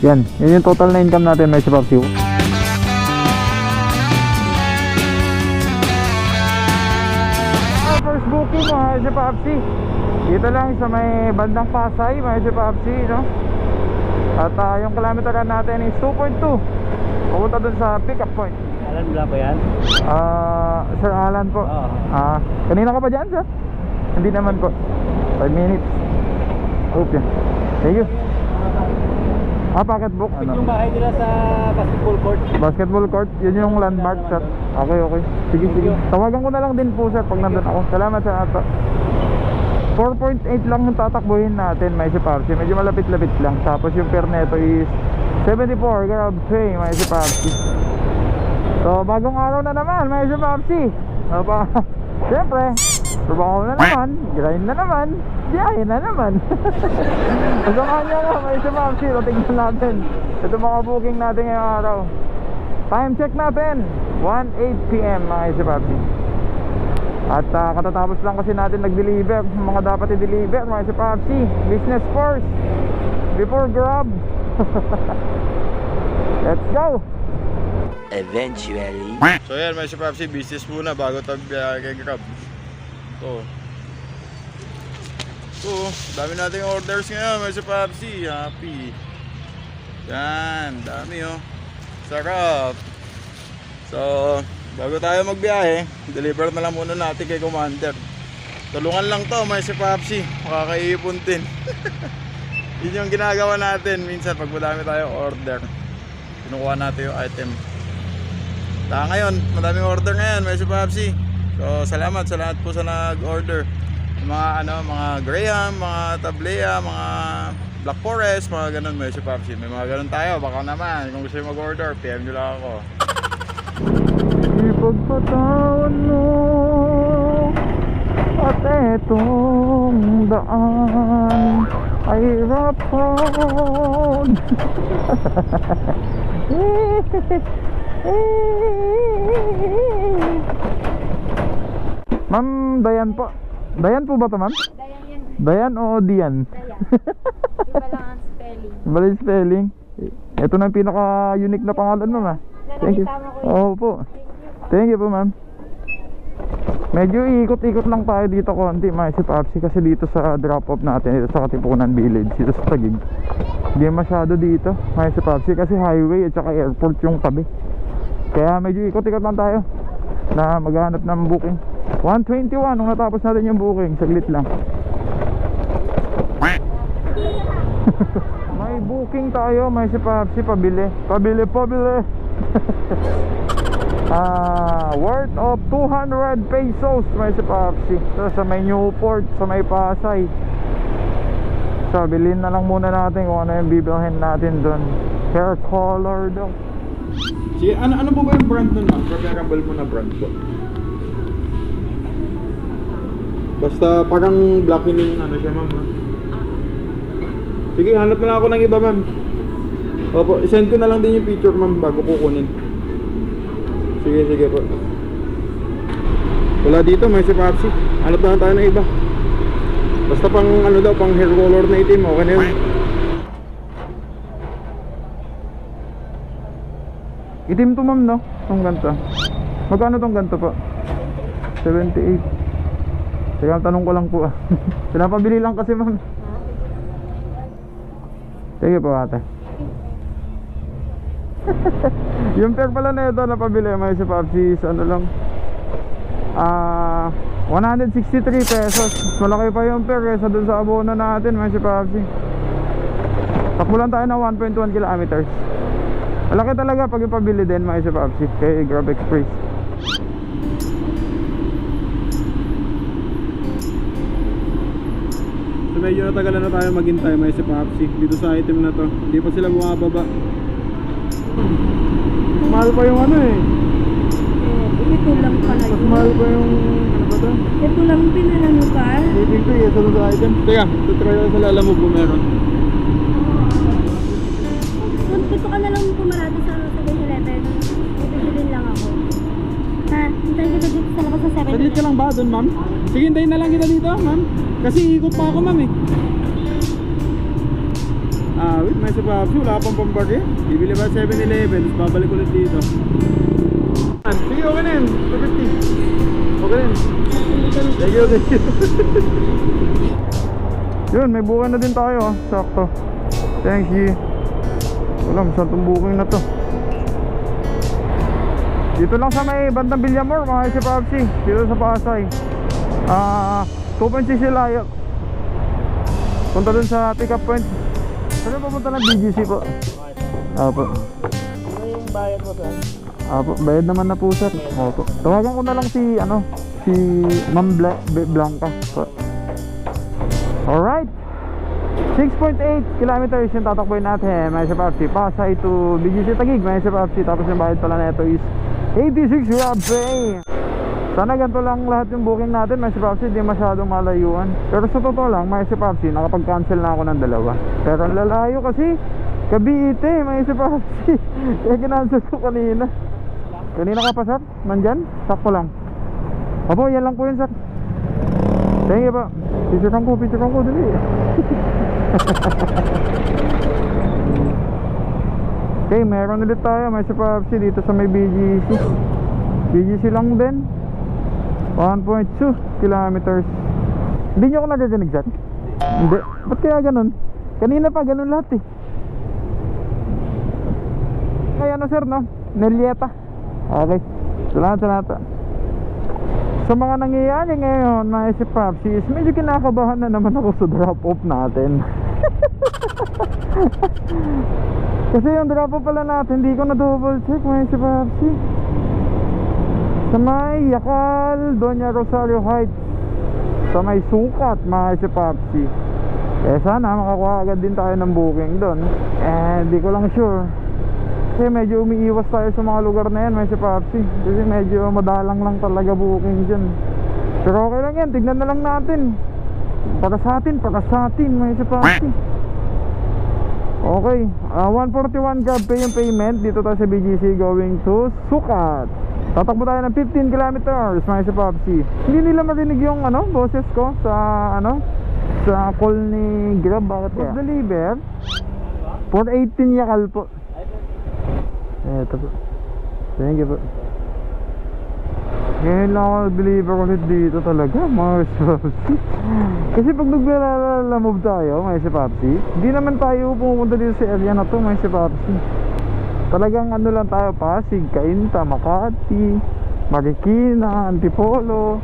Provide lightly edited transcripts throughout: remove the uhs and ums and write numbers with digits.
Yan, yun yung total na income natin may Papsi. First booking mga Papsi. Dito lang sa may bandang Pasay mga Papsi, no? At yung kilometer natin is 2.2. Pupunta dun sa pick-up point. Alan, wala ba yan? Sir Alan po. Oo. Kanina ka pa dyan, sir? Hindi naman po. 5 minutes. Okay. Thank you. Pocketbook. Yung bahay nila sa basketball court. Basketball court, yun yung landmark, sir. Okay, okay. Sige, sige. Tawagan ko na lang din po, sir, pag nandun ako. Salamat sa ato. 4.8 lang yung tatakbuhin natin, may Papsi. Medyo malapit-lapit lang. Tapos yung fare neto is 74, grab pay, may Papsi. So, bagong araw na naman, may Papsi. Siyempre, trabaho na naman, grind na naman, biyahe na naman. Kasama niya nga, may Papsi. Tingnan natin. Ito mga booking natin ngayong araw. Time check natin, 1:08 PM, mga Papsi. At katatapos lang kasi natin nag-deliver mga dapat i-deliver mga Papsi. Business first before grab. Let's go. Eventually. So yan mga Papsi, business muna bago tayo kay grab. Dami nating orders ngayon mga Papsi. Happy. Yan, dami oh. Sarap. So bago tayo magbiyahe, deliver na lang muna natin kay Commander. Tulungan lang to mga Papsi, makakaipon din. Yun yung ginagawa natin minsan pag madami tayo order. Kinukuha natin yung item. Ngayon, madaming order ngayon mga Papsi. So salamat sa lahat po sa nag-order. Mga Graham, mga Tablea, mga Black Forest, mga ganun mga Papsi. May mga ganun tayo, baka naman kung gusto nyo mag-order, PM nyo lang ako. Ipagpatawan mo at etong daan ay rapon. Ma'am Dayan po. Dayan po ba ito, ma'am? Dayan yan. Dayan o Dian? Dayan. Iba lang ang spelling. Iba lang yung spelling. Ito na yung pinaka-unique na pangalan, ma'am. Thank you. Nakakita mo ko yun. Oo po. Thank you po, ma'am. Medyo ikot-ikot lang tayo dito konti mga Papsi, kasi dito sa drop-off natin dito sa Katipunan Village, dito sa Taguig, hindi masyado dito mga Papsi kasi highway at saka airport yung tabi. Kaya medyo ikot-ikot lang tayo na maghanap ng booking. 121 nung natapos natin yung booking, saglit lang. May booking tayo mga Papsi, pabili worth of 200 pesos may Papsi. So, sa may Newport, sa may Pasay. So bilhin na lang muna natin kung ano yung bibilhin natin doon. Hair color daw. Sige, ano po ba yung brand nun, ma'am? Preferable mo na brand po. Basta parang blackening siya, ma'am. Sige, hanap na lang ako ng iba, ma'am. Opo, isend ko na lang din yung picture, ma'am, bago kukunin. Sige po. Wala dito, may Papsi. Hanap na lang tayo ng iba. Basta pang pang hair color na itim, okay na yun. Itim to, ma'am, no? Itong ganito. Magkano tong ganito po? 78. Sige, tanong ko lang po. Pinapabili lang kasi, ma'am. Sige po, ate. Yung pair pala na ito napabili may Papsi, ano lang, 163 pesos. Malaki pa yung pair kaysa dun sa abono natin may Papsi. Takbo lang tayo ng 1.1 kilometers. Malaki talaga pag ipabili din may Papsi kay Grab Express. So medyo natagalan na tayo maghintay may Papsi dito sa item na to. Hindi pa sila bumababa. Mahal pa yung Ito lang pala Mas yun. mahal pa yung ba to? Ito lang pinala mo ka. Living ko sa item. Teka, tutry ko sa Lalamove kung meron. Gusto ka na lang pumarado sa letter. Bibili lang ako. Ha? Hintayin kita dito sa labas sa 7. Salit ka lang ba doon, ma'am? Sige, hintayin na lang kita dito, ma'am. Kasi ikot pa ako, ma'am eh. Wait, may sapatos. Wala pang pambagi. Bibili ba 7-Eleven? Tapos babalik ulit dito. Sige, okay na yun. 250. Okay na yun. Thank you, thank you. Yun, may booking na din tayo. Sakto. Thanks, G. Wala, saan itong booking na to? Dito lang sa may bandang Villamor, mga si Papsi. Dito sa Pasay. 2.6 layo. Punta dun sa pick up point. Saan pupunta ng BGC po? Apo. Ano yung bayad mo sir? Apo, bayad naman na po sir. Apo. Tawagan ko na lang si si Ma'am Blanca. Alright. 6.8 kilometers yung tatakboy natin, may sa Papsi. Pasay to BGC Taguig, may sa Papsi. Tapos yung bayad pala na ito is 86 Rabe. Sana ganito lang lahat yung booking natin, may si Papsi, di masyadong malayuan. Pero sa totoo lang, may si Papsi, nakapag-cancel na ako ng dalawa. Pero ang lalayo kasi, Cavite, may si Papsi. Kaya kinancel ko kanina. Kanina ka pa sir? Nandyan? Sakto lang. Apo, yan lang po yun sir. Thank you po. Picture ko, dali. Okay, meron ulit tayo, may si Papsi dito sa may BGC. BGC lang din. 1.2 kilometers. Hindi nyo ako nagaganig sir? Hindi. Ba't kaya ganun? Kanina pa ganun lahat eh. Kaya ano sir no? Nelieta. Okay. Salamat. Sa mga nangyayari ngayon na si Papsi is medyo kinakabahan na naman ako sa drop off natin. Kasi yung drop off pala natin, hindi ko na double check may si Papsi. Sa may Yakal, Doña Rosario Heights, sa may Sukat, mga si Papsi. Eh sana makakuha agad din tayo ng booking doon. Hindi ko lang sure. Kasi medyo umiiwas tayo sa mga lugar na yan, may si Papsi. Kasi medyo madalang lang talaga booking dyan. Pero okay lang yan, tignan na lang natin. Para sa atin, may si Papsi. Okay, 141 grab pay yung payment. Dito tayo sa BGC going to Sukat. Tatakbo tayo ng 15 kilometers, mga si Papsi. Hindi nila marinig yung boses ko sa sa call ni Grab. Bakit kaya? Deliver 418 Yakal po. Eto po. Thank you po. Ngayon lang ako deliver ulit dito talaga, mga si Papsi. Kasi pag naglalamove tayo, mga si Papsi, hindi naman tayo pumunta dito sa area na to, mga si Papsi. Talagang lang tayo, Pasig, Cainta, Makati, Marikina, Antipolo,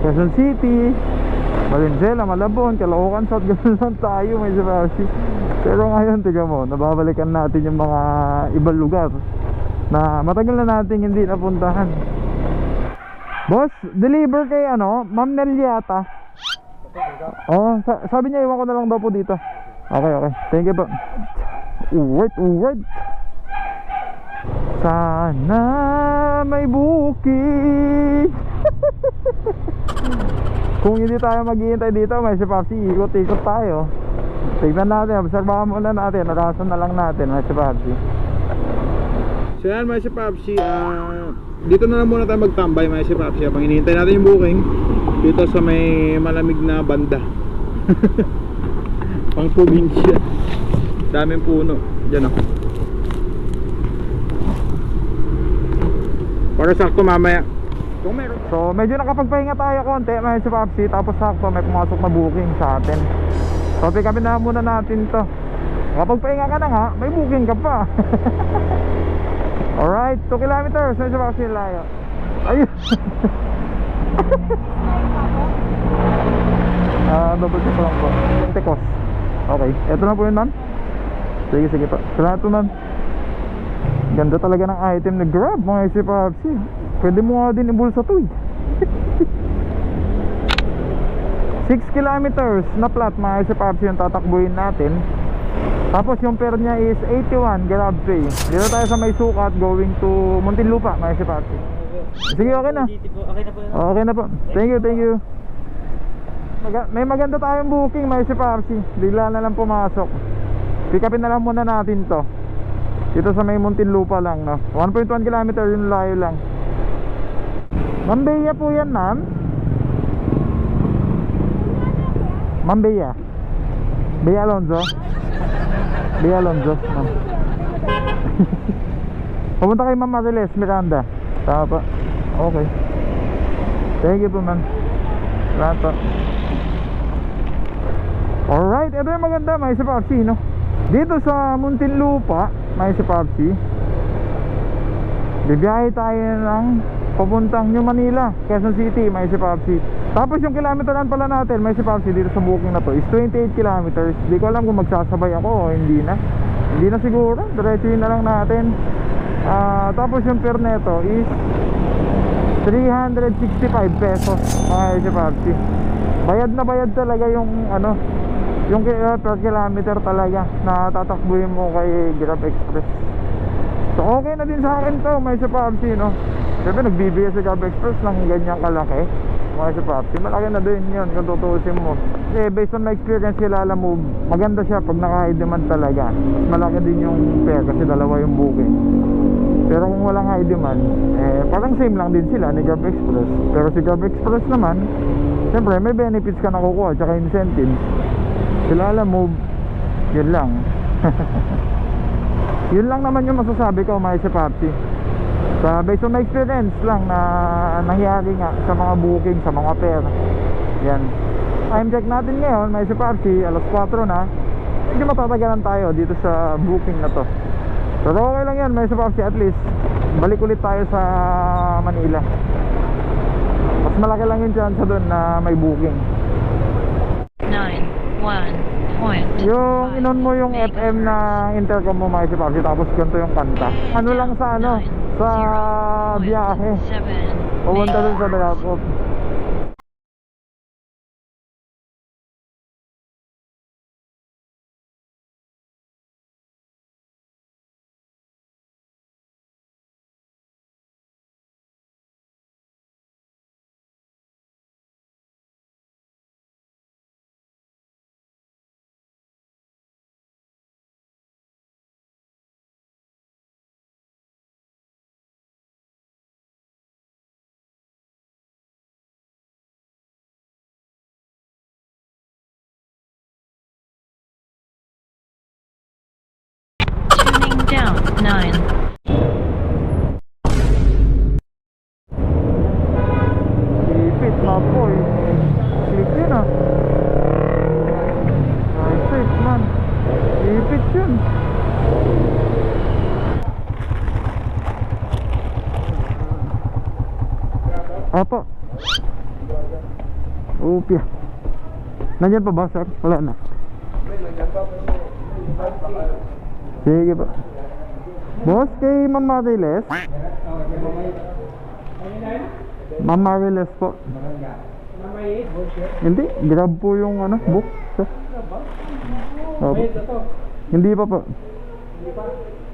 Quezon City, Valenzuela, Malabon, Caloocan South, ganoon lang tayo, may Papsi. Pero ngayon, tiga mo, nababalikan natin yung mga ibang lugar na matagal na natin hindi napuntahan. Boss, deliver kay Ma'am Neliata. Oh, sabi niya iwan ko na lang daw po dito. Okay, thank you po. Alright. Sana may booking. Kung hindi tayo maghihintay dito, may si Papsi, ikot-ikot tayo. Tignan natin, obserbahan muna natin, narasan na lang natin, may si Papsi. So yan, may si Papsi, dito na lang muna tayo magtambay, may si Papsi. Habang hinihintay natin yung booking dito sa may malamig na banda. Pang probinsya. Daming puno. Diyan ako. Para sakto mamaya kung meron. So medyo nakapagpahinga tayo konti, may si Papsi. Tapos sakto may pumasok na booking sa atin. So pick upin na muna natin to. Kapagpahinga ka na nga, may booking ka pa. Alright, 2 kilometers, may si Papsi layo. Ayun. Double check lang po. Tekos. Okay, eto na po yun, ma'am. Sige pa. Salamat po, ma'am. Ganda talaga ng item na Grab, mga si Papsi. Pwede mo nga din ibulsa to eh. 6 kilometers na flat, mga si Papsi, yung tatakbuhin natin. Tapos yung fare niya is 81 Grab pay. Dito tayo sa may Sukat going to Muntinlupa, mga si Papsi. Sige, okay na. Okay na po. Thank you. May maganda tayong booking, may si Papsi. Bigla na lang pumasok. Pick upin na lang muna natin to. Dito sa may Muntinlupa lang, no? 1.1 kilometer yung layo lang. Ma'am Bea po yan, ma'am. Ma'am Bea Alonzo. Di Alonzo, ma'am. Pumunta kay Ma'am Mariles Miranda. Tama pa. Okay. Thank you po, ma'am. Salamat po. Alright, ito yung maganda, may sa Papsi, no? Dito sa Muntinlupa, may sa Papsi. Bibiyahe tayo ng papuntang New Manila, Quezon City, may sa Papsi. Tapos yung kilometeran pala natin, may sa Papsi, dito sa booking na to, is 28 kilometers. Di ko alam kung magsasabay ako o hindi na. Hindi na siguro, diretsuhin na lang natin. Tapos yung fare neto is 365 pesos, may sa Papsi. Bayad na bayad talaga yung ano, yung per kilometer talaga na tatakbuhin mo kay Grab Express. So okay na din sa akin to, may sa Papsi, no? Siyempre nagbibigay sa Grab Express ng ganyang kalaki, may sa Papsi. Malaki na din yun kung tutuusin mo. Kasi based on my experience kay Lala Move, maganda siya pag naka-high demand talaga. Mas malaki din yung fare kasi dalawa yung booking. Pero kung walang high demand, parang same lang din sila ni Grab Express. Pero si Grab Express naman, siyempre may benefits ka nakukuha tsaka incentives. Sila Lala Move, yun lang. Yun lang naman yung masasabi ko, may sa Papsi. Based on my experience lang na nangyari nga sa mga booking, sa mga fare. Yan. Time check natin ngayon, may sa Papsi, alas 4 na. Hindi matatagalan tayo dito sa booking na to. Pero okay lang yan, may sa Papsi, at least balik ulit tayo sa Manila. Mas malaki lang yung chance doon na may booking. 91.5. Yung inon mo yung FM na intercom mo, may sa Papsi, tapos ganito yung kanta. Ano lang sa ano, sa biyahe. Pupunta dun sa drop off. Tuning down 9. Sipit na po eh. Sipit na. Ay, safe man. Sipit yun. Apa? Upya. Nandyan pa ba, sir? Wala na. Sige pa. Boss, kay Ma'am Mariles? Ma'am Mariles po. Hindi, Grab po yung ano, book. Sir. Opo. Hindi pa po.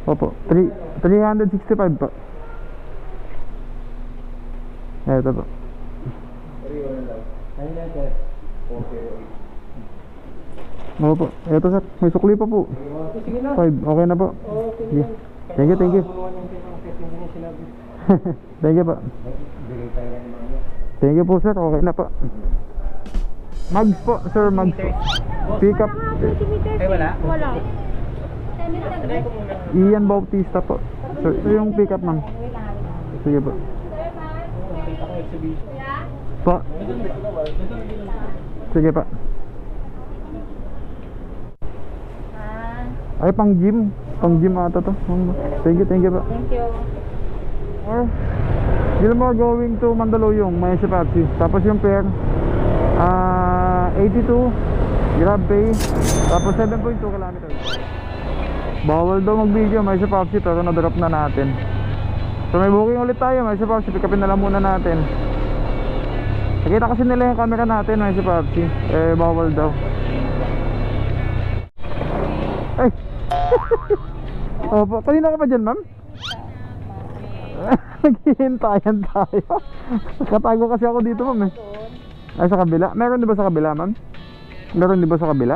Opo, 365 po. Eto po. Opo, eto sir, may sukli pa po. 5, okay na po. Sige. Thank you, thank you. Thank you po. Thank you po sir, okay na po. Mags po, sir, Mags po. Pick up. Wala? Wala. Ian Bautista po. Sir, ito yung pick up ma'am. Sige po. Po. Sige pa. Ay, pang gym. Pang gym ata to. Thank you po. Thank you. Or Gilmore going to Mandaluyong, may sa Papsi. Tapos yung fare 82 Grab pay. Tapos 7.2 kilometers. Bawal daw mag-video, may sa Papsi, pero na-drop na natin. So may booking ulit tayo, may sa Papsi. Pick upin na lang muna natin. Nakita kasi nila yung camera natin, may sa Papsi. Bawal daw. Ay! Opo, kanina ka pa dyan, ma'am? Naghihintayan tayo. Katago kasi ako dito, ma'am eh. Ay, sa kabila. Meron di ba sa kabila, ma'am? Meron di ba sa kabila?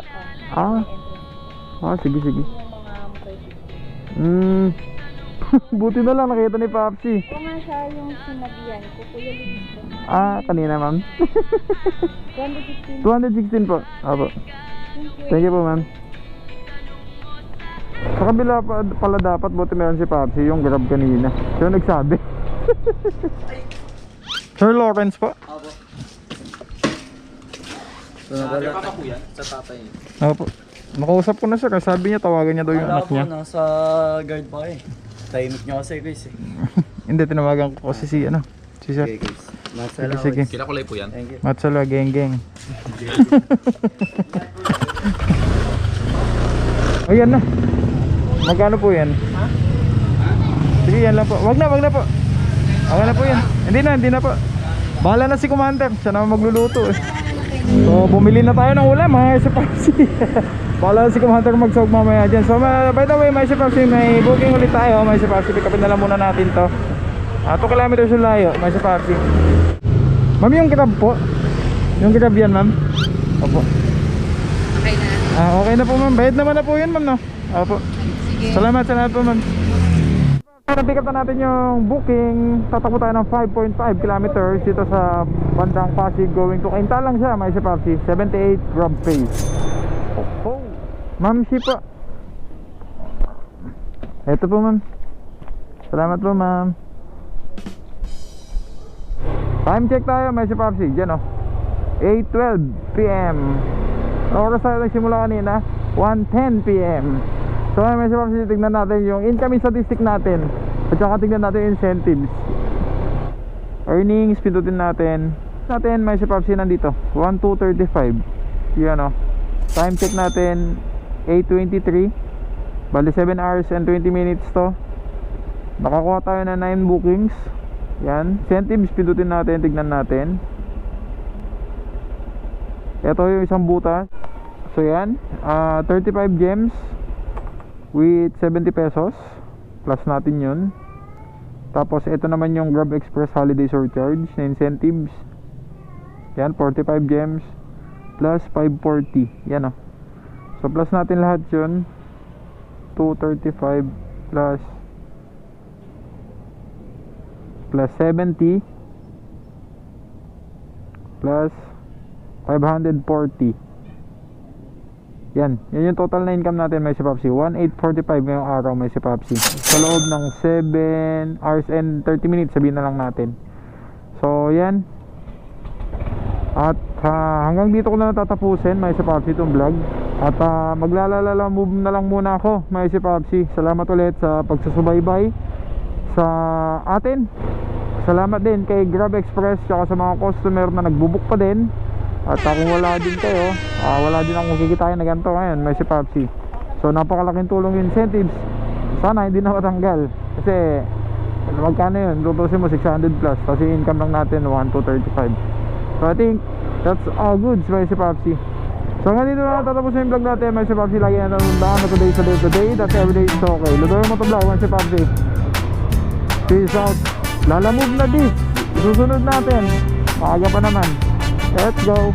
Sige. Buti na lang nakita ni Papsi. Oo nga siya yung sinabihan ko. Kuya Luis ko. Kanina, ma'am. 216. 216 po. Opo. Thank you po, ma'am. Sa kabila pala dapat, buti meron si Papsi, yung Grab kanina. Siya nagsabi. Sir Lawrence po? Opo. Di pa po yan? Sa tatay niya? Opo. Nakausap ko na sir, sabi niya tawagan niya daw yung anak niya. Nasa guard pa eh. Tahimik niyo kasi guys eh. Hindi, tinawagan ko kasi si ano, si sir. Okay guys. Sige, sige. Kinakulay po yan? Thank you. Matsala, geng geng. Ayan na. Magkano po yan? Ha? Sige, yan lang po. Wag na po. Okay na po yan. Hindi na po. Bahala na si Commander. Siya naman magluluto eh. So, bumili na tayo ng ulam mga SFRC. Bahala na si Commander magsawag mamaya dyan. So, by the way, mga SFRC, may booking ulit tayo. Mga SFRC, pick upin na lang muna natin to. 2 kilometers yung layo, mga SFRC. Ma'am, yung Grab po. Yung Grab yan, ma'am. Opo. Okay na. Okay na po, ma'am. Bayad naman na po yun, ma'am, no? Opo. Sige. Salamat po, ma'am. Pick up na natin yung booking. Tatakbo tayo ng 5.5 kilometers dito sa bandang Pasig going to Cainta lang siya, may Papsi. 78 grab pace. Oh, ma'am, si po. Ito po, ma'am. Salamat po, ma'am. Time check tayo, may Papsi. Diyan, oh. 8:12 PM. Oras tayo nagsimula kanina, 1:10 PM. So may Papsi, tignan natin yung incoming statistic natin. At saka tignan natin yung incentives. Earnings, pindutin natin. May Papsi nandito, 1:2:35. Yan, oh. Time check natin, 8:23. Bali 7 hours and 20 minutes to. Nakakuha tayo na 9 bookings. Yan, incentives, pindutin natin, tignan natin. Ito yung isang butas. So yan, 35 gems with 70 pesos. Plus natin yun. Tapos ito naman yung Grab Express Holiday Surcharge na incentives. Yan, 45 gems plus 540. Yan, oh. So plus natin lahat yun, 235 plus 70 plus 540. Yan yung total na income natin, may si Papsi. 1845 ngayong araw, may si Papsi. Sa loob ng 7 hours and 30 minutes, sabihin na lang natin. So yan. At hanggang dito ko na natatapusin, may si Papsi, itong vlog. At maglalala move na lang muna ako, may si Papsi. Salamat ulit sa pagsusubaybay sa atin. Salamat din kay Grab Express at sa mga customer na nagbubuk pa din. At kung wala din kayo, wala din akong kikitain na ganito ngayon, may si Papsi. So napakalaking tulong yung incentives. Sana hindi na matanggal. Kasi magkano yun? Tutusin mo 600 plus. Kasi income lang natin 1,235. So I think that's all goods, may si Papsi. So nga dito na tatapusin yung vlog natin, may si Papsi. Lagi na tanundaan na today sa day to day. That everyday is okay. Ludoy mo to vlog, may si Papsi. Peace out. Lalamove na this. Susunod natin. Maaga pa naman. Let's go.